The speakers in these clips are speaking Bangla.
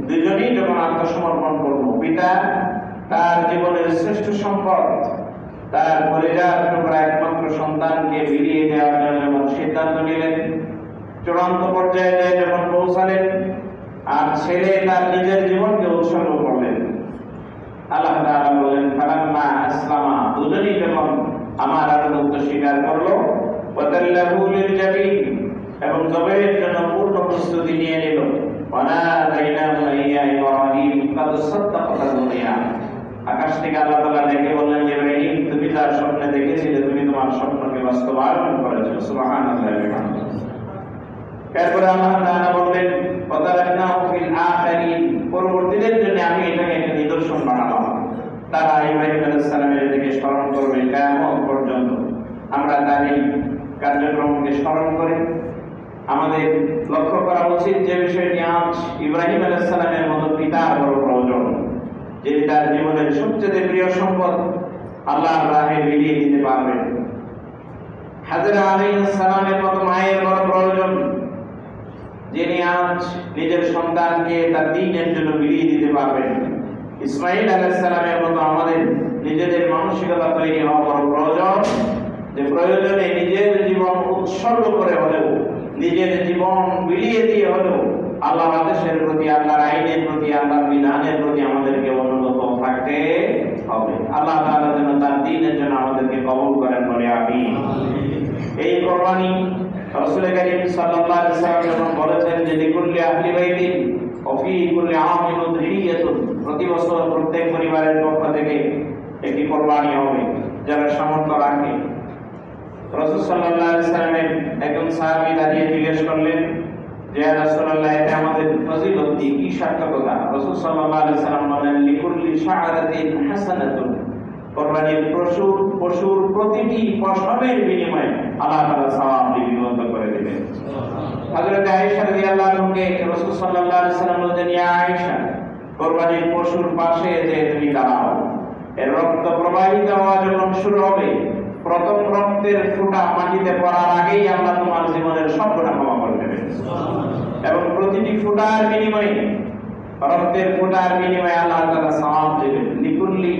দুজনেই যখন আত্মসমর্পণ করলো, পিতা তার জীবনের শ্রেষ্ঠ সম্পদ তার পরিবার টুকরা একমাত্র সন্তানকে বিলিয়ে দেওয়ার জন্য যখন সিদ্ধান্ত নিলেন, চূড়ান্ত পর্যায়ে যখন পৌঁছালেন আর ছেলে তার নিজের জীবনকে উৎসর্গ করলেন, আল্লাহ তাআলা বলেন ফালাম্মা আসলামা, দুজনেই যখন আমার আনুগত্য স্বীকার করলো, ওয়াতাল্লাহু লিল জাবিন, এবং জবাইয়ের জন্য পূর্ণ প্রস্তুতি নিয়ে নিল, ওয়ানাদাইনাহু ইয়া ইব্রাহিম কাদ সাদ্দাকতা দুনিয়া। আকাশ থেকে আল্লাহ তাআলা ডেকে বললেন, ইব্রাহিম তুমি যার স্বপ্ন দেখেছিলে তুমি তোমার স্বপ্নকে বাস্তবায়ন করেছো। সুবহানাল্লাহ। এরপরে আল্লাহ তাআলা বললেন ওয়াতারাকনাহু ফিল আখিরিন, পরবর্তীদের জন্য আমি এটাকে একটা নিদর্শন বানালাম, তারা ইব্রাহিম আলাইহিস সালামের দিকে স্মরণ করবে কিয়ামত পর্যন্ত। আমরা তার এই কার্যক্রমকে স্মরণ করে আমাদের লক্ষ্য করা উচিত যে বিষয়টি আজ ইব্রাহিম আলাইহিস সালামের মতো পিতার বড় প্রয়োজন, যিনি তার জীবনের সবচেয়ে প্রিয় সম্পদ আল্লাহর রাহে বিলিয়ে দিতে পারবেন। হাজরা আলাইহিস সালামের মতো মায়ের বড় প্রয়োজন, যিনি আজ নিজের সন্তানকে তার দ্বীনের জন্য বিলিয়ে দিতে পারবেন। ইসমাঈল আলাইহিস সালামের মতো আমাদের নিজেদের মানসিকতা তৈরি হওয়া বড় প্রয়োজন, যে প্রয়োজনে নিজের জীবন উৎসর্গ করে হলেও, নিজের জীবন বিলিয়ে দিয়ে হলেও আল্লাহর আদেশের প্রতি, আল্লাহর আইনের প্রতি, আল্লাহর বিধানের প্রতি আমাদেরকে অনুগত থাকতে হবে। আল্লাহ তাআলা যেন তার দ্বীনের জন্য আমাদেরকে কবুল করেন বলে আমিন। এই কুরবানি রাসূল কারীম সাল্লাল্লাহু আলাইহি ওয়াসাল্লাম যখন বলেছেন যে লিকুল্লি আহলি বাইতিন ওয়া ফি কুল্লি আমিন উযহিয়াতুন, প্রতি বছর প্রত্যেক পরিবারের পক্ষ থেকে একটি কুরবানি হবে যারা সামর্থ্য রাখে। রাসূল সাল্লাল্লাহু আলাইহি ওয়াসাল্লামের একজন সাহাবী দাঁড়িয়ে জিজ্ঞেস করলেন যে ইয়া রাসূলুল্লাহ, এটা আমাদের ফজিলত কি সার্থকতা? রাসূল সাল্লাল্লাহু আলাইহি ওয়াসাল্লাম বলেন লিকুল্লি শাআরাতিন হাসানাতুন, কুরবানির পশুর প্রতিটি পশমের বিনিময়ে আল্লাহ তাআলা সওয়াব লিপিবদ্ধ করে দিবেন। হযরত আয়েশা রাদিয়াল্লাহু আনহাকে রাসূল সাল্লাল্লাহু আলাইহি ওয়াসাল্লাম বলেন, ইয়া আয়েশা, কুরবানির পশুর পাশে যে তুমি দাঁড়াও, এর রক্ত প্রবাহিত হওয়া যখন শুরু হবে, প্রথম রক্তের ফোঁটা মাটিতে পড়ার আগেই আল্লাহ তোমার জীবনের সব গুনাহ ক্ষমা করে দেবেন। এবং প্রতিটি ফোঁটার বিনিময়ে, রক্তের ফোঁটার বিনিময়ে আল্লাহ তাআলা সওয়াব দেবেন। লিকুল্লি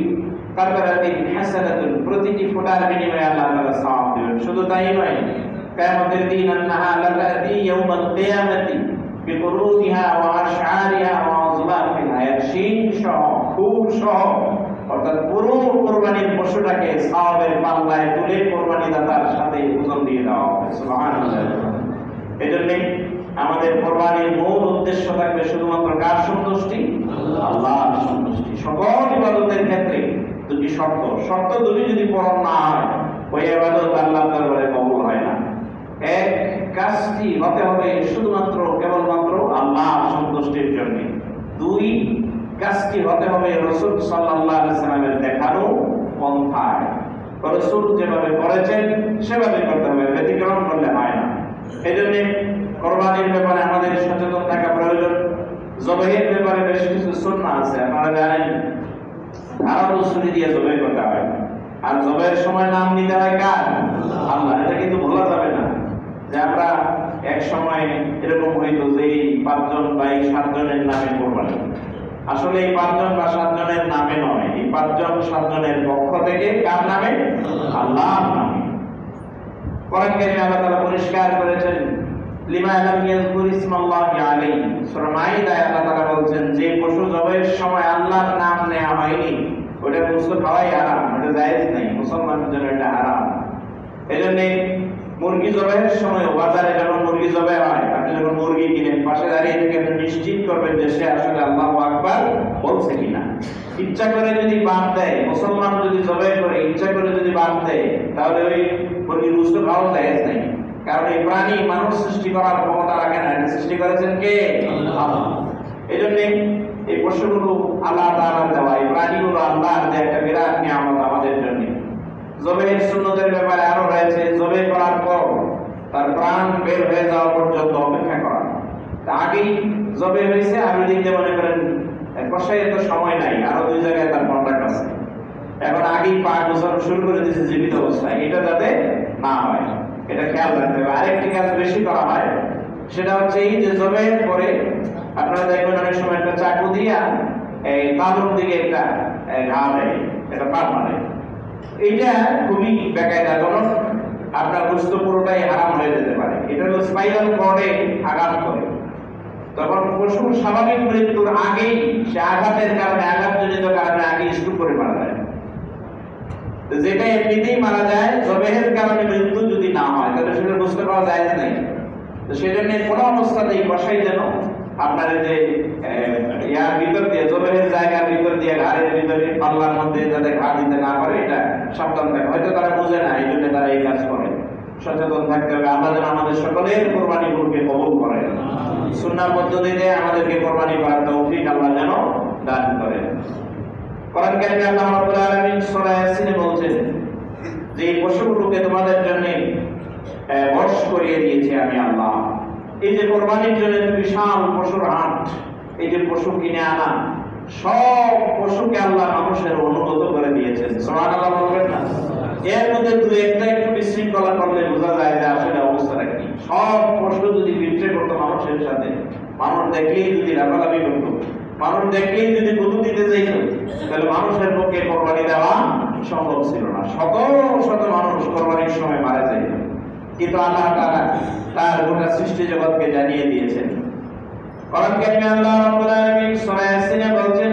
কাতরাতিন হাসানাতুন, প্রতিটি ফোঁটার বিনিময়ে আল্লাহ তাআলা সওয়াব দেবেন। শুধু তাই নয়, কিয়ামতের দিন আন্নাহা লাতাতি ইয়াউমাল কিয়ামাতি বিকুরুদিহা ওয়া আশআরিহা ওয়া আযলাফিহা, ইয়াশিন সহ খুব সহ, অর্থাৎ পুরো কুরবানির পশুটাকে সওয়াবের পাল্লায় তুলে কুরবানি দাতার সাথে ওজন দিয়ে দেওয়া হবে। সুবহানাল্লাহ। এজন্য আমাদের কুরবানির মূল উদ্দেশ্য থাকবে শুধুমাত্র কার সন্তুষ্টি? আল্লাহর সন্তুষ্টি। সকল ইবাদতের ক্ষেত্রে দুটি শর্ত দুটি যদি পূরণ না হয়, ওই ইবাদত আল্লাহর দরবারে কবুল হয় না। এক, কাজটি হতে হবে শুধুমাত্র কেবলমাত্র আল্লাহর সন্তুষ্টির জন্য। দুই, কাজটি হতে হবে রাসূল সাল্লাল্লাহু আলাইহি ওয়াসাল্লামের দেখানো পন্থায়। রাসূল যেভাবে করেছেন সেভাবে করতে হবে, ব্যতিক্রম করলে হয় না। এজন্য কুরবানির ব্যাপারে আমাদের সচেতন থাকা প্রয়োজন। জবাইয়ের ব্যাপারে বেশ কিছু সুন্নাহ আছে, আপনারা জানেন। আরো ছুরি দিয়ে জবাই করতে হয়, আর জবাইয়ের সময় নাম নিতে হয় কার? আল্লাহ। এটা কিন্তু ভোলা যাবে না যে আমরা এক সময় এরকম হইতো যে এই 5 জন বা 7 জনের নামে কুরবানি। আসলে এই 5 জন বা 7 জনের নামে নয়, এই 5 জন 7 জনের পক্ষ থেকে কার নামে? আল্লাহর নামে। কোরআন কারীমে আল্লাহ তাআলা পরিষ্কার করেছেন, লিমা লাম ইয়াযকুর ইসমাল্লাহি আলাইহি, সূরা মাইদায় আল্লাহ তাআলা বলছেন যে পশু জবাইয়ের সময় আল্লাহর নাম নেওয়া হয়নি ওটা গোশত খাওয়াই হারাম, এটা জায়েজ নাই, মুসলমানদের জন্য এটা হারাম। এজন্য মুরগি জবাইয়ের সময় বাজারে যখন মুরগি জবাই হয়, আপনি যখন মুরগি কিনেন, পাশে দাঁড়িয়ে থেকে আপনি নিশ্চিত করবেন যে সে আসলে আল্লাহু আকবার বলছে কিনা। ইচ্ছা করে যদি বাদ দেয়, মুসলমান যদি জবাই করে ইচ্ছা করে যদি বাদ দেয়, তাহলে ওই মুরগির গোশত খাওয়া জায়েজ নাই। কারণ এই প্রাণী মানুষ সৃষ্টি করার ক্ষমতা রাখে না, এটা সৃষ্টি করেছেন কে? আল্লাহ। এজন্য এই পশুগুলো আল্লাহ তাআলার দেওয়া, এই প্রাণীগুলো আল্লাহর দেওয়া একটা বিরাট নিয়ামত আমাদের জন্য। জবাইয়ের সুন্নতের ব্যাপারে আরো রয়েছে, জবাই করার পর তার প্রাণ বের হয়ে যাওয়া পর্যন্ত অপেক্ষা করা। আগেই জবাই হয়েছে, আমি দেখতে মনে করেন কষাই এত সময় নাই, আরো 2 জায়গায় তার কন্ট্রাক্ট আছে, এখন আগেই পা গোছানো শুরু করে দিয়েছে জীবিত অবস্থায়, এটা যাতে না হয় এটা খেয়াল রাখতে হবে। আরেকটি কাজ বেশি করা হয়, সেটা হচ্ছে এই যে জবাইয়ের পরে আপনারা দেখবেন অনেক সময় একটা চাকু দিয়া এই তালুর দিকে একটা ঘা দেয়, এটা পার মারে। এটা খুবই বেকায়দাজনক, আপনার গোশত পুরোটাই হারাম হয়ে যেতে পারে। এটা হলো স্পাইনাল কর্ডে আঘাত করে, তখন পশুর স্বাভাবিক মৃত্যুর আগেই সে আঘাতের কারণে, আঘাতজনিত কারণে আগে স্ট্রোক করে মারা যায়। তো যেটা এমনিতেই মারা যায়, জবেহের কারণে মৃত্যু যদি না হয় তাহলে সেটা বুঝতে পাওয়া যায় না। তো সেজন্য কোনো অবস্থাতেই কষাই যেন আপনার যে ইয়ার ভিতর দিয়ে, জবেহের জায়গার ভিতর দিয়ে, ঘাড়ের ভিতরে পাল্লার মধ্যে যাতে ঘা দিতে না পারে, এটা সাবধান থাকে। হয়তো তারা বোঝে না, এই জন্য তারা এই কাজ করে। সচেতন থাকতে হবে। আল্লাহ যেন আমাদের সকলের কোরবানি গুলোকে কবুল করেন, সুন্নাহ পদ্ধতিতে আমাদেরকে কোরবানি করার তৌফিক আল্লাহ যেন দান করেন। কোরআন কারিমে আল্লাহ রাব্বুল আলামিন সূরা ইয়াসিনে বলছেন যে এই পশুগুলোকে তোমাদের জন্য বশ করিয়ে দিয়েছি আমি আল্লাহ। এই যে কোরবানির জন্য বিশাল পশুর হাট, এই যে পশু কিনে আনা, সব পশুকে আল্লাহ মানুষের অনুগত করে দিয়েছেন। সুবহানাল্লাহ বলবেন না? এর মধ্যে দুই একটা একটু বিশৃঙ্খলা করলে বোঝা যায় যে আসলে অবস্থাটা কি। সব পশু যদি বিট্রে করতো মানুষের সাথে, মানুষ দেখলেই যদি লাফালাফি করতো, মানুষ দেখলেই যদি গুরু দিতে যাইত, তাহলে মানুষের পক্ষে কোরবানি দেওয়া সম্ভব ছিল না। শত শত মানুষ কোরবানির সময় মারা যায়। কিন্তু আল্লাহ তাআলা তার গোটা সৃষ্টি জগৎকে জানিয়ে দিয়েছেন। কোরআন কারিমে আল্লাহ রাব্বুল আলামিন সূরা ইয়াসিনে বলছেন,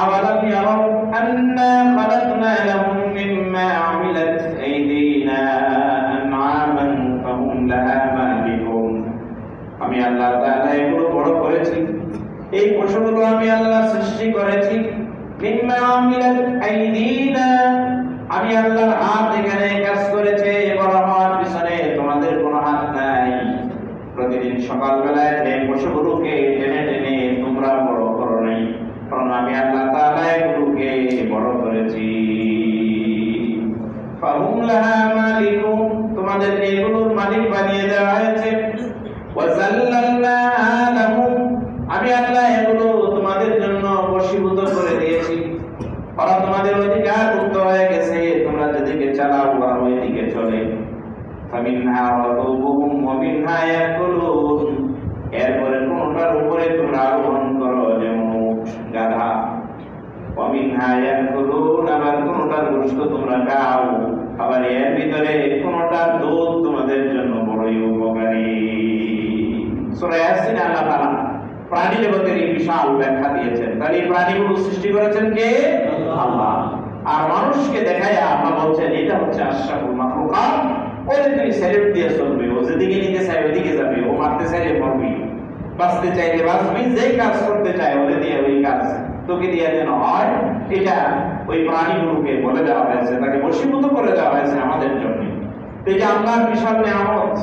আওয়ালাম ইয়ারাউ আন্না খালাকনা লাহুম মিম্মা আমিলাত আইদিনা আনআমান ফাহুম লাহা মালিকুন। আমি আল্লাহ তাআলা এগুলো বড় করেছি, এই পশুগুলো আমি আল্লাহ সৃষ্টি করেছি। মিম্মা আমিলাত আইদিনা, আমি আল্লাহর হাত এখানে কাজ করেছে। বড় হওয়ার পিছনে তোমাদের কোনো হাত নাই। প্রতিদিন সকালবেলায় এই পশুগুলোকে টেনে টেনে তোমরা বড় করো নাই, কারণ আমি আল্লাহ তাআলা এগুলোকে বড় করেছি। ফাহুম লাহা মালিকুন, তোমাদের এগুলোর মালিক বানিয়ে দেওয়া হয়েছে। ওয়াজাল্লালনাহা লাহুম, আমি আল্লাহ এগুলো তোমাদের জন্য বশীভূত করে দিয়েছি। ওরা তোমাদের অধিকার মুক্ত হয়ে গেছে, তোমরা যেদিকে চালাও ওরা ওইদিকে চলে। ফামিনহা রাকুবুহুম ওয়া মিনহা ইয়াকুলুন, এরপরে কোনটার উপরে তোমরা আরোহণ করো, যেমন উট, গাধা। ওয়া মিনহা ইয়াকুলুন, আবার কোনটার গোশত তোমরা খাও। আবার এর ভিতরে কোনটার দুধ তোমাদের জন্য বড়ই উপকারী। সূরা ইয়াসিন আল্লাহ তাআলা প্রাণী জগতের এই বিশাল ব্যাখ্যা দিয়েছেন। তাহলে এই প্রাণীগুলো সৃষ্টি করেছেন কে? আল্লাহ। আর মানুষকে দেখায় আল্লাহ বলছেন এটা হচ্ছে আশরাফুল মাখলুকাত, ওরে তুমি স্যালুট দিয়ে চলবে, ও যেদিকে নিতে চায় ওদিকে যাবে, ও মারতে চাইলে মরবে, বাঁচতে চাইলে বাঁচবি, যেই কাজ করতে চায় ওরে দিয়ে ওই কাজ তোকে দিয়ে যেন হয়, এটা ওই প্রাণীগুলোকে বলে দেওয়া হয়েছে, তাকে বশীভূত করে দেওয়া হয়েছে আমাদের জন্য। এই যে আল্লাহর বিশাল নিয়ামত,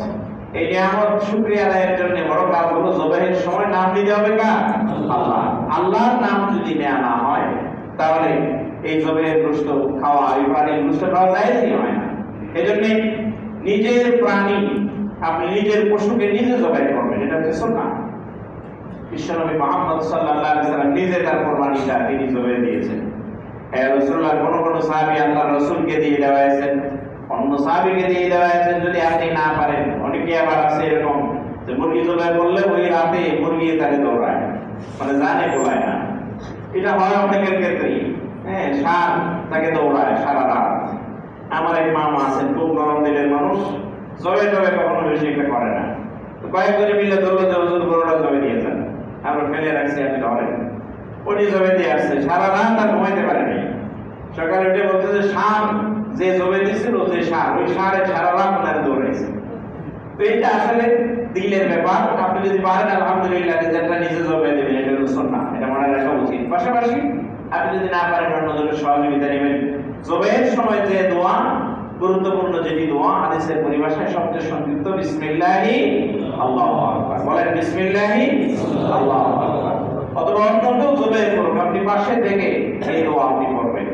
এই নিয়ামত শুকরিয়া আদায়ের জন্য বড় কাজ হলো জবাহের সময় নাম দিতে হবে কার? আল্লাহ। আল্লাহর নাম যদি নেওয়া না হয় তাহলে এই জবাহের গোশত খাওয়া, এই প্রাণীর গোশত খাওয়া জায়েজই হয় না। এজন্য নিজের প্রাণী, আপনি নিজের পশুকে নিজে জবাই করবেন, এটা হচ্ছে সুন্নাহ। বিশ্বনবী মুহাম্মদ সাল্লাল্লাহু আলাইহি ওয়াসাল্লাম নিজে তার কুরবানিটা তিনি জবাই দিয়েছেন। রাসূলুল্লাহ কোন সাহাবী আল্লাহর রাসূলকে দিয়ে দেওয়া হয়েছে, অন্য সাহাবীকে দিয়ে দেওয়া হয়েছে। যদি আপনি না পারেন, অনেকে আবার আছে এরকম যে মুরগি জবাই করলে ওই রাতে মুরগি তাকে দৌড়ায়, মানে জানে বলায় না। এটা হয় অনেকের ক্ষেত্রেই। সার তাকে দৌড়ায় সারা রাত। আমার এক মামা আছেন, খুব গরম দিনের মানুষ, জবে জবে কখনো বেশি একটা করে না। তো কয়েকজনে মিলে ধরলো যে হুজুর গরুটা জবে দিয়েছেন, আমরা ফেলে রাখছি, আপনি ধরেন। উনি জবে দিয়ে আসছে, সারা রাত আর ঘুমাইতে পারেনি। সকালে উঠে বলতে যে সার যে জবে দিয়েছিল, যে সার, ওই সারে সারা রাত ওনারে দৌড়াইছে। তো এটা আসলে দিলের ব্যাপার। আপনি যদি পারেন আলহামদুলিল্লাহ, যেটা নিজে জবে দেবেন, এটা হলো সুন্নাহ, এটা মনে রাখা উচিত। পাশাপাশি আপনি যদি না পারেন অন্যজনের সহযোগিতা নেবেন। জবের সময় যে দোয়া, গুরুত্বপূর্ণ যেটি দোয়া, হাদিসের পরিভাষায় সবচেয়ে সংক্ষিপ্ত বিসমিল্লাহি আল্লাহু আকবার। বলেন বিসমিল্লাহি আল্লাহু আকবার। অথবা অন্য জবে করুন, আপনি পাশে থেকে এই দোয়া আপনি করবেন।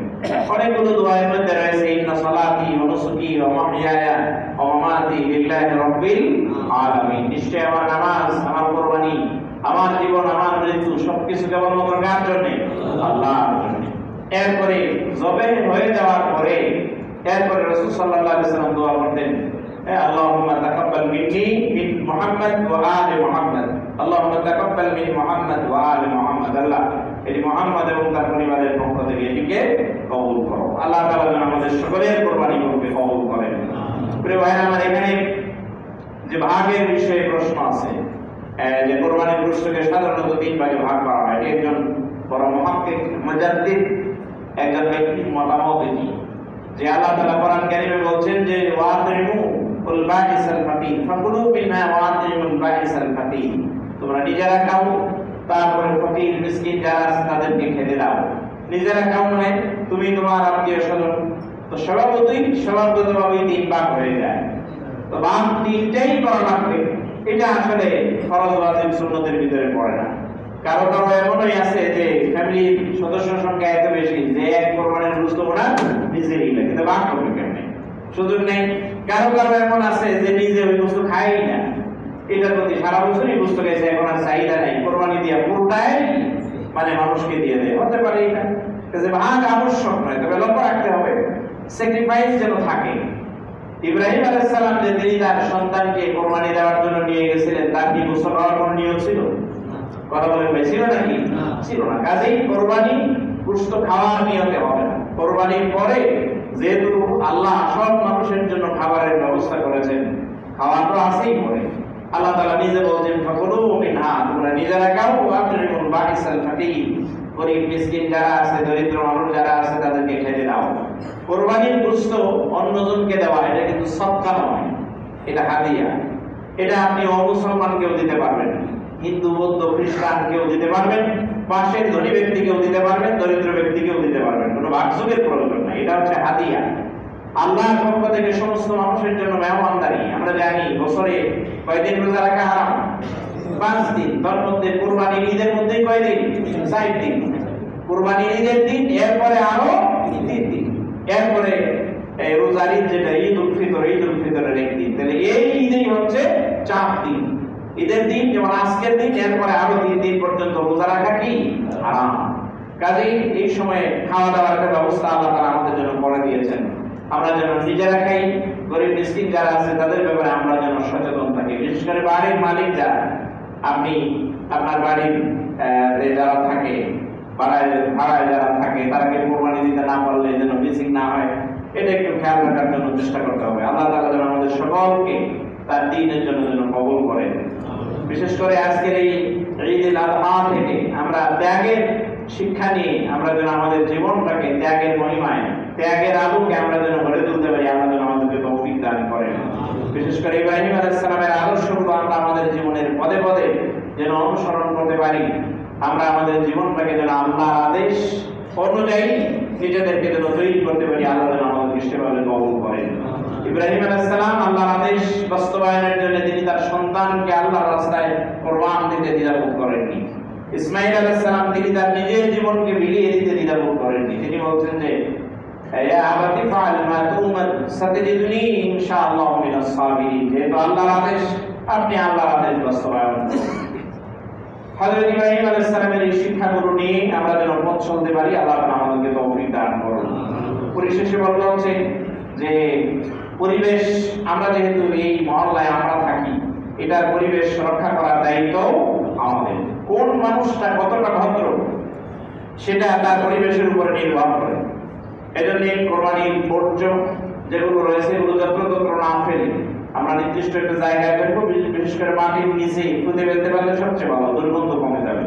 অনেকগুলো দোয়ার মধ্যে রয়েছে ইন্না সালাতি ওয়া নুসুকি ওয়া মাহইয়ায়া ওয়া মামাতি লিল্লাহি রাব্বিল আলামিন। নিশ্চয় আমার নামাজ, আমার কুরবানি, আমার জীবন, আমার মৃত্যু সবকিছু কেবলমাত্র কার জন্য? আল্লাহর জন্য। এরপরে জবে হয়ে যাওয়ার পরে এরপরে রাসূল সাল্লাল্লাহু আলাইহি ওয়াসাল্লাম দোয়া করতেন, আল্লাহুম্মা তাকাব্বাল মিন্নি মিন মুহাম্মদ ওয়া আলি মুহাম্মদ, আল্লাহুম্মা তাকাব্বাল মিন মুহাম্মদ ওয়া আলি মুহাম্মদ। আল্লাহ এটি মুহাম্মদ এবং তার পরিবারের পক্ষ থেকে এটিকে কবুল করো। আল্লাহ তাআলা যেন আমাদের সকলের কুরবানিগুলোকে কবুল করেন। প্রিয় ভাইরা আমার, এখানে যে ভাগের বিষয়ে প্রশ্ন আছে, যে কুরবানির গোশতকে সাধারণত 3 ভাগে ভাগ করা হয়, এটি একজন বড় মুহাক্কিক মুজাদ্দিদ একজন ব্যক্তির মতামত এটি, যে আল্লাহ তাআলা কোরআন কারীমে বলছেন যে ওয়াতিমু কুল বাইসাল ফাতিহ ফাকুলু মিনহা ওয়াতিমুল বাইসাল ফাতিহ, তোমরা নিজেরা খাও, তারপরে ফকির মিসকিন যারা আছে তাদেরকে খেতে দাও। নিজেরা খাও মানে তুমি তোমার আত্মীয় স্বজন, তো স্বভাবগতভাবেই 3 ভাগ হয়ে যায়। তো ভাগ 3টাই করা লাগবে, এটা আসলে ফরজ ওয়াজিব সুন্নতের ভিতরে পড়ে না। কারো কারো এমনই আছে যে ফ্যামিলির সদস্য সংখ্যা এত বেশি যে এক কোরবানির গোশত ওরা নিজেরই লাগে, কিন্তু ভাগ করবে কেমনে, সুযোগ নেই। কারো কারো এমন আছে যে নিজে ওই গোশত খায় না, এটার প্রতি সারা বছরই গোশত গেছে, এখন আর চাহিদা নাই, কোরবানি দিয়া পুরোটাই মানে মানুষকে দিয়ে দেয়, হতে পারে এটা। যে ভাগ আবশ্যক নয়, তবে লক্ষ্য রাখতে হবে স্যাক্রিফাইস যেন থাকে। ইব্রাহিম আলাইহিস সালাম যে তিনি তার সন্তানকে কোরবানি দেওয়ার জন্য নিয়ে গেছিলেন, তার কি গোসল হওয়ার কোনো নিয়ম ছিল? কথা বলেন ভাই, ছিল নাকি? ছিল না। কাজেই কোরবানি গোশত খাওয়ার নিয়তে হবে না। কোরবানির পরে যেহেতু আল্লাহ সব মানুষের জন্য খাবারের ব্যবস্থা করেছেন, খাওয়া তো আছেই পরে। আল্লাহ তাআলা নিজে বলেন ফাকুলু মিনহা, তোমরা নিজেরা খাও, ওয়াতিমুল বাইসাল ফাতিহ, গরীব মিসকিন যারা আছে, দরিদ্র মানুষ যারা আছে তাদেরকে খেতে দাও। কোরবানির গোশত অন্যজনকে দেওয়া এটা কিন্তু সদকা নয়, এটা হাদিয়া। এটা আপনি অমুসলমানকেও দিতে পারবেন, হিন্দু বৌদ্ধ খ্রিস্টান কেউ দিতে পারবেন, পাশের ধনী ব্যক্তিকেও দিতে পারবেন, দরিদ্র ব্যক্তিকেও দিতে পারবেন, কোনো ভাগযোগের প্রয়োজন নাই। এটা হচ্ছে হাদিয়া, আল্লাহর পক্ষ থেকে সমস্ত মানুষের জন্য মেহমানদারি। আমরা জানি বছরে কয়দিন রোজা রাখা হারাম? 5 দিন। তার মধ্যে কুরবানির ঈদের মধ্যে কয়দিন? 4 দিন। কুরবানির ঈদের দিন, এরপরে আরো 3 দিন, এরপরে রোজার ঈদ যেটা ঈদুল ফিতরের একদিন। তাহলে এই ঈদেই হচ্ছে 4 দিন। ঈদের দিন যেমন আজকের দিন, এরপরে আরো 3 দিন পর্যন্ত রোজা রাখা কি হারাম। কাজেই এই সময়ে খাওয়া দাওয়ার একটা ব্যবস্থা আল্লাহ তাআলা আমাদের জন্য করে দিয়েছেন। আমরা যেন নিজেরা খাই, গরীব মিসকিন যারা আছে তাদের ব্যাপারে আমরা যেন সচেতন থাকি। বিশেষ করে বাড়ির মালিক যারা, আপনি আপনার বাড়ির যারা থাকে, ভাড়ায় যারা থাকে, তারাকে কোরবানি দিতে না পারলে যেন মিসিং না হয়, এটা একটু খেয়াল রাখার জন্য চেষ্টা করতে হবে। আল্লাহ তাআলা যেন আমাদের সকলকে তার দ্বীনের জন্য যেন কবুল করেন। বিশেষ করে আজকের এই ঈদুল আযহা থেকে আমরা ত্যাগের শিক্ষা নিয়ে আমরা যেন আমাদের জীবনটাকে ত্যাগের মহিমায়, ত্যাগের আলোকে আমরা যেন গড়ে তুলতে পারি, আল্লাহ যেন আমাদেরকে তৌফিক দান করেন। বিশেষ করে ইব্রাহিম আলাইহিস সালামের আদর্শগুলো আমরা আমাদের জীবনের পদে পদে যেন অনুসরণ করতে পারি। আমরা আমাদের জীবনটাকে যেন আল্লাহর আদেশ অনুযায়ী নিজেদেরকে যেন তৈরি করতে পারি, আল্লাহ যেন আমাদেরকে সেভাবে কবুল করেন। ইব্রাহিম আলাইহিস সালাম আল্লাহর আদেশ বাস্তবায়নের জন্য তিনি তার সন্তানকে আল্লাহর রাস্তায় কোরবান দিতে দ্বিধাবোধ করেননি। ইসমাঈল আলাইহিস সালাম তিনি তার নিজের জীবনকে বিলিয়ে দিতে দ্বিধাবোধ করেননি। তিনি বলছেন যে ইয়া আবাতি ফাআল মা তুমার সাতাজিদুনি ইনশাআল্লাহু মিনাস সাবিরিন, যেহেতু আল্লাহর আদেশ, আপনি আল্লাহর আদেশ বাস্তবায়ন করুন। হযরত ইব্রাহিম আলাইহিস সালামের এই শিক্ষাগুলো নিয়ে আমরা যেন পথ চলতে পারি, আল্লাহ তাআলা আমাদেরকে তৌফিক দান করুন। পরিশেষে বলা হচ্ছে যে পরিবেশ, আমরা যেহেতু এই মহল্লায় আমরা থাকি, এটার পরিবেশ রক্ষা করার দায়িত্ব আমাদের। কোন মানুষটা কতটা ভদ্র সেটা তার পরিবেশের উপরে নির্ভর করে। এজন্য কোরবানির বর্জ্য যেগুলো রয়েছে এগুলো যত্রতত্র না ফেলে আমরা নির্দিষ্ট একটা জায়গায় ফেলবো, বিশেষ করে মাটির নিচে খুঁজে ফেলতে পারলে সবচেয়ে ভালো, দুর্গন্ধ কমে যাবে।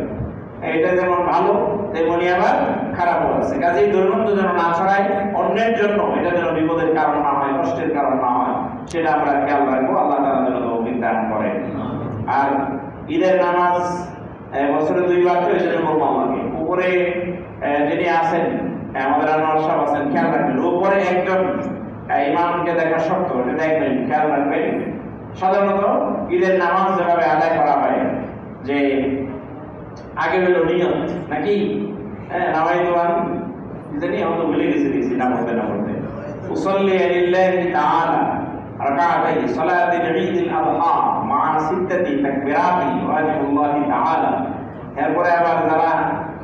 এটা যেমন ভালো তেমনি আবার খারাপও আছে। কাজেই দুর্গন্ধ যেন না ছড়ায়, অন্যের জন্য এটা যেন বিপদের কারণ না হয়, কষ্টের কারণ না হয়, সেটা আমরা খেয়াল রাখবো। আল্লাহ তাআলা যেন তৌফিক দান করেন। আর ঈদের নামাজ বছরে 2 বার তো, এই জন্য বলবো আমাকে উপরে যিনি আছেন আমাদের আনোয়ার সাহেব আছেন, খেয়াল রাখবেন উপরে একজন ইমামকে দেখা শর্ত, এটা দেখবেন, খেয়াল রাখবেন। সাধারণত ঈদের নামাজ যেভাবে আদায় করা হয়, যে আগে হলো নিয়ত নাকি, নামাই দোয়ান জানি, আমরা ভুলে গেছি না পড়তে উসাল্লি লিল্লাহি তাআলা রাকাতাই সালাতিল ঈদুল আযহা মা সিত্তাতি তাকবীরাতি ওয়াজিবুল্লাহি তাআলা। এরপরে আবার যারা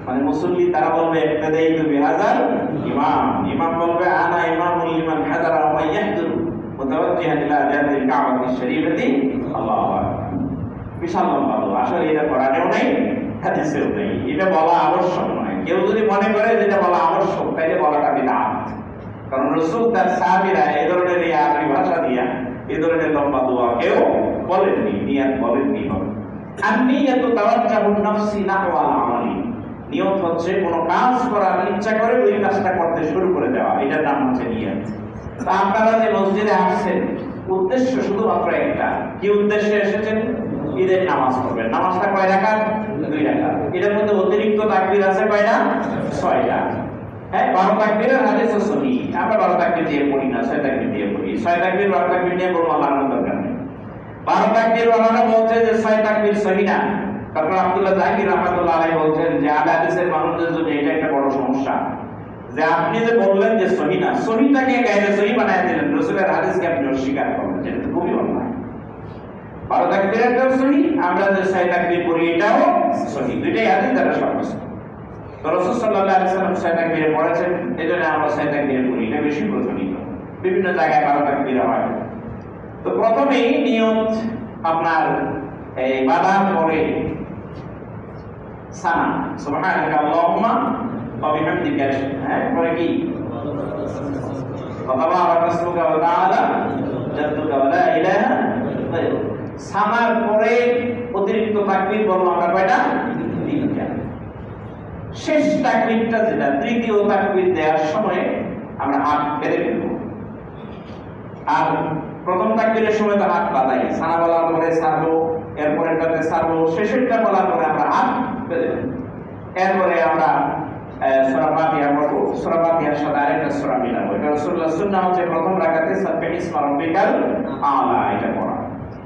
মানে মুসল্লি তারা বলবে ইবতাদাইতু বিহাযাল ইমাম বলবে আনা ইমামুল লিমান হাদারা ওয়া ইয়াহদুরু মুতাওয়াজ্জিহান ইলা জাতিল কাবাতিশ শরীফাতি। আল্লাহু আকবার। বিশাল লম্বা। আসলে এটা কোরআনেও নাই, হাদিসেও নেই, এটা বলা আবশ্যক নয়। কেউ যদি মনে করে যেটা বলা আবশ্যক তাইলে বলাটা বিদআত। কারণ রাসূল তার সাহাবীরা এই ধরনের এই আরবি ভাষা দিয়া এই ধরনের লম্বা দোয়া কেউ বলেননি, নিয়ত বলেননি। আন-নিয়াতু তাওয়াজ্জুহুন নাফসি নাহওয়াল আমালি, নিয়ত হচ্ছে কোনো কাজ করার ইচ্ছা করে ওই কাজটা করতে শুরু করে দেওয়া, এটার নাম হচ্ছে নিয়ত। তা আপনারা যে মসজিদে আসছেন উদ্দেশ্য শুধুমাত্র একটা, কি উদ্দেশ্যে এসেছেন? ঈদের নামাজ পড়বেন। নামাজটা কয় রাকাত? 2 রাকাত। এটার মধ্যে অতিরিক্ত তাকবীর আছে কয়টা? 6টা। হ্যাঁ, 12 তাকবীরের হাদিস সহিহ। আমরা 12 তাকবীর দিয়ে পড়ি না, 6 তাকবীর দিয়ে পড়ি। 6 তাকবীর 12 তাকবীর দিয়ে বলবো আল্লাহর দরকার নেই। 12 তাকবীর ওয়ালারা বলছে যে 6 তাকবীর সহিহ না। ডক্টর আব্দুল্লাহ জাকির রাহমাতুল্লাহ আলাইহি বলছেন যে আহলে হাদিসের মানুষদের জন্য এটা একটা বড় সমস্যা, যে আপনি যে বললেন যে সহিহ না, সহিহটাকে গায়রে সহিহ বানায় দিলেন, রাসূলের হাদিসকে আপনি অস্বীকার করলেন, এটা তো খুবই অন্যায়। 12 তাকবীরটাও সহিহ, আমরা যে 6 তাকবীর পড়ি এটাও সহিহ, দুইটাই হাদিস দ্বারা সাব্যস্ত। তো রাসূল সাল্লাল্লাহু আলাইহি ওয়াসাল্লাম 6 তাকবীর পড়েছেন, এজন্য আমরা 6 তাকবীর পড়ি, এটা বেশি প্রচলিত। বিভিন্ন জায়গায় 12 তাকবীর হয়। তো প্রথমেই নিয়ত আপনার এই বাদার পরে সানা সুবহানাকা আল্লাহুম্মা ওয়া বিহামদিকা, হ্যাঁ পরে কি তাবারাকা ইসমুকা ওয়া তাআলা জাদ্দুকা ওয়া লা ইলাহা গায়রুক। সানার পরে অতিরিক্ত তাকবীর বলবো আমরা কয়টা? 3টা। শেষ তাকবীরটা যেটা তৃতীয় তাকবীর দেওয়ার সময় আমরা হাত বেঁধে ফেলবো। আর প্রথম তাকবীরের সময় তো হাত বাঁধাই, সানা বলার পরে ছাড়বো, এরপরেরটাতে ছাড়বো, শেষেরটা বলার পরে আমরা হাত বেঁধে ফেলবো। এরপরে আমরা সূরা ফাতিহা পড়বো, সূরা ফাতিহার সাথে আরেকটা সূরা মিলাবো। এটা রাসূলুল্লাহর সুন্নাহ হচ্ছে প্রথম রাকাতে সাব্বিহ ইসমা রাব্বিকাল আলা এটা পড়া।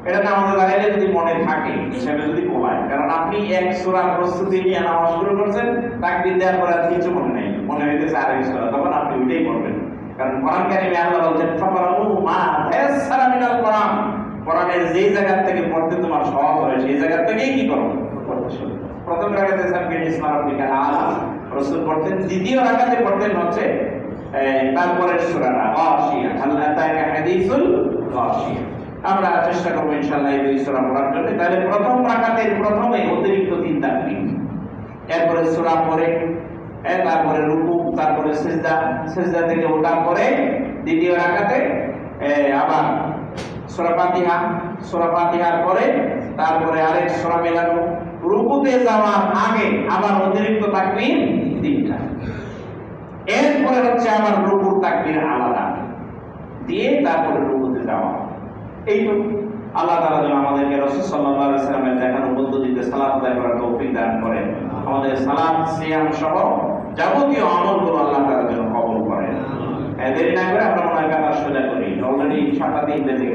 এটা আমাদের দাঁড়াইলে যদি মনে থাকে হিসাবে যদি বলায়, কারণ আপনি এক সূরার প্রস্তুতি নিয়ে নামাজ শুরু করছেন, তাকবীর দেওয়ার পরে আর কিছু মনে নেই, মনে হইতেছে আরেক সূরা, তখন আপনি ওইটাই পড়বেন। কারণ কোরআন কারীমে আল্লাহ বলেন ফাকরাউ মা তায়াসসারা মিনাল কোরআন, কোরআনের যেই জায়গা থেকে পড়তে তোমার সহজ হয় সেই জায়গা থেকেই কি করো? পড়তে শুরু। প্রথম রাকাতে সাব্বিহ ইসমা রাব্বিকাল আলা রাসূল পড়তেন, দ্বিতীয় রাকাতে পড়তেন হচ্ছে তারপরের সূরাটা গাশিয়া, হাল আতাকা হাদিসুল গাশিয়া। আমরা চেষ্টা করব ইনশাআল্লাহ এই 2 সূরা পড়ার জন্য। তাহলে প্রথম রাকাতের প্রথমে অতিরিক্ত 3 তাকবীর, এরপরে সূরা পড়ে, তারপরে রুকু, তারপরে সিজদা, সিজদা থেকে ওঠার পরে দ্বিতীয় রাকাতে আবার সূরা ফাতিহা, সূরা ফাতিহার পরে তারপরে আরেক সূরা মেলানো, রুকুতে যাওয়ার আগে আবার অতিরিক্ত তাকবীর 3টা, এরপরে হচ্ছে আবার রুকুর তাকবীর আলাদা দিয়ে তারপরে রুকুতে যাওয়া। এই তো আল্লাহ তাআলা যেন আমাদেরকে রাসূল সাল্লাল্লাহু আলাইহি ওয়াসাল্লামের দেখানো পদ্ধতিতে সালাত আদায় করার তৌফিক দান করেন। আমাদের সালাত, সিয়াম সহ যাবতীয় আমলগুলো আল্লাহ তাআলা যেন কবুল করেন। দেরি না করে আমরা মনে হয় কথা সোজা করি, অলরেডি 7টা 3 বেজে